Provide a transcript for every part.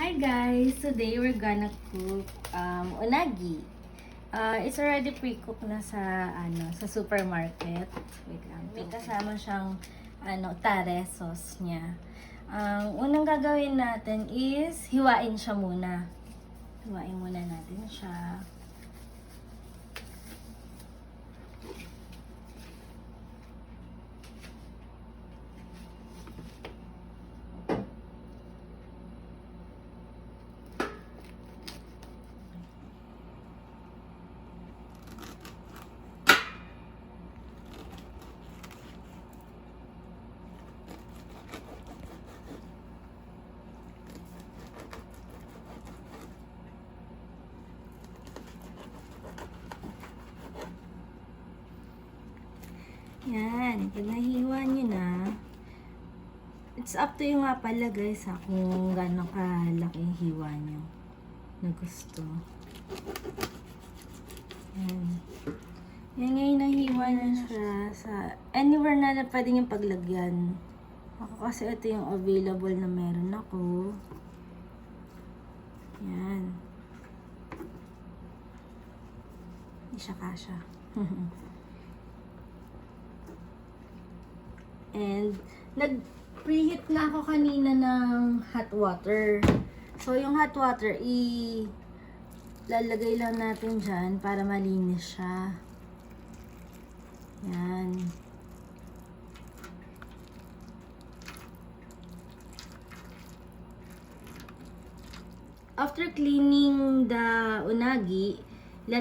Hi guys! Today we're gonna cook unagi. It's already pre-cooked na sa supermarket. Wait lang. May kasama siyang tare sauce niya. Ang unang gagawin natin is hiwain siya muna. Hiwain muna natin siya. Yan, pag nahiwa nyo na, it's up to you nga pala guys kung gano'ng kalaking hiwa nyo na gusto. Yan. Yan ngayon nahiwa na siya sa anywhere na pwede yung paglagyan. Ako kasi ito yung available na meron ako. Yan. Hindi siya kasha. And, nag-preheat na ako kanina ng hot water. So, yung hot water, lalagay lang natin dyan para malinis siya. Yan. After cleaning the unagi,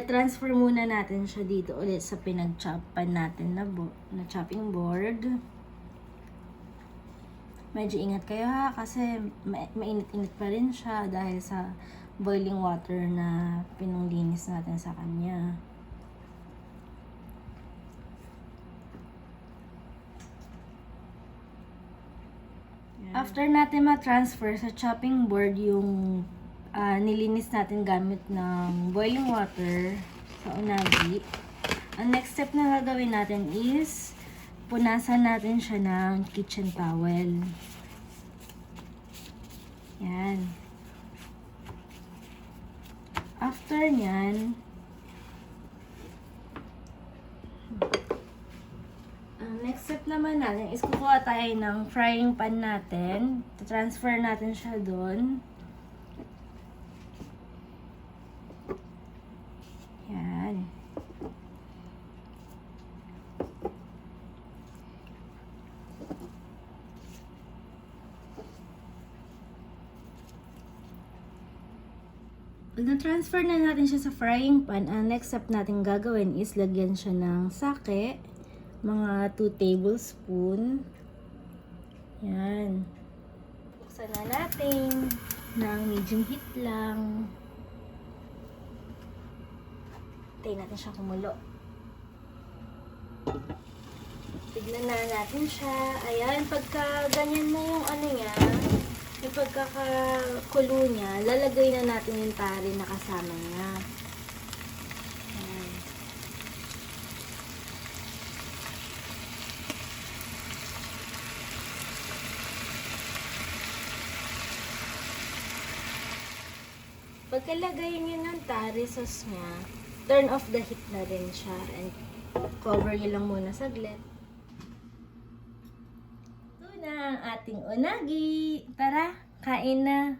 transfer muna natin siya dito ulit sa pinag-chopan natin na chopping board. Medyo ingat kayo kasi mainit-init pa rin siya dahil sa boiling water na pinunglinis natin sa kanya. After natin ma-transfer sa chopping board yung nilinis natin gamit ng boiling water sa unagi, ang next step na gagawin natin is punasan natin siya ng kitchen towel. Yan. After nyan, ang next step naman natin is kukuha tayo ng frying pan natin. Transfer natin siya doon. Yan. Na-transfer na natin siya sa frying pan. Ang next step natin gagawin is lagyan siya ng sake. Mga 2 tablespoon. Yan. Buksan na natin ng medium heat lang. Tayo natin siya kumulo. Tignan na natin siya. Ayan, pagka ganyan na yung niya, yung pagkakakulo niya, lalagay na natin yung tare na kasama niya. Ayan. Pagkalagay niyo ng tare sauce niya, turn off the heat na rin siya and cover niyo lang muna saglit. Ito na ang ating unagi. Tara, kain na!